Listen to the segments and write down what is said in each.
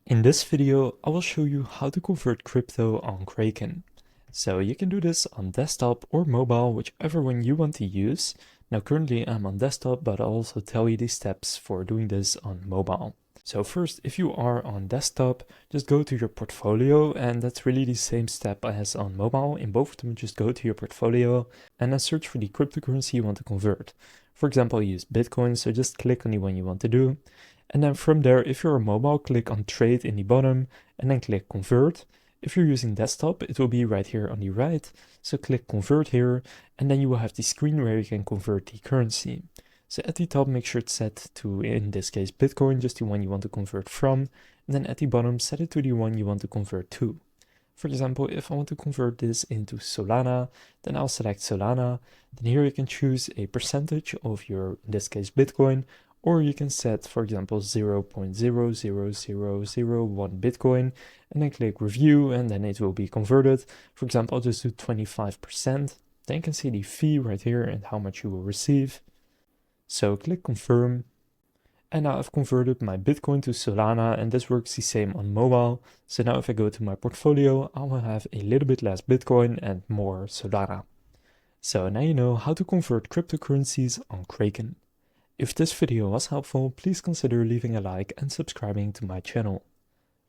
In this video, I will show you how to convert crypto on Kraken. So you can do this on desktop or mobile, whichever one you want to use. Now currently I'm on desktop, but I'll also tell you the steps for doing this on mobile. So first, if you are on desktop, just go to your portfolio, and that's really the same step as on mobile. In both of them, just go to your portfolio and then search for the cryptocurrency you want to convert. For example, use Bitcoin, so just click on the one you want to do. And then from there, if you're a mobile, click on trade in the bottom and then click convert. If you're using desktop, it will be right here on the right. So click convert here, and then you will have the screen where you can convert the currency. So at the top, make sure it's set to, in this case, Bitcoin, just the one you want to convert from. And then at the bottom, set it to the one you want to convert to. For example, if I want to convert this into Solana, then I'll select Solana. Then here you can choose a percentage of your, in this case, Bitcoin, or you can set, for example, 0.00001 Bitcoin, and then click review, and then it will be converted. For example, I'll just do 25%. Then you can see the fee right here and how much you will receive. So click confirm. And now I've converted my Bitcoin to Solana, and this works the same on mobile. So now if I go to my portfolio, I will have a little bit less Bitcoin and more Solana. So now you know how to convert cryptocurrencies on Kraken. If this video was helpful, please consider leaving a like and subscribing to my channel.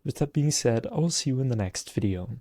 With that being said, I will see you in the next video.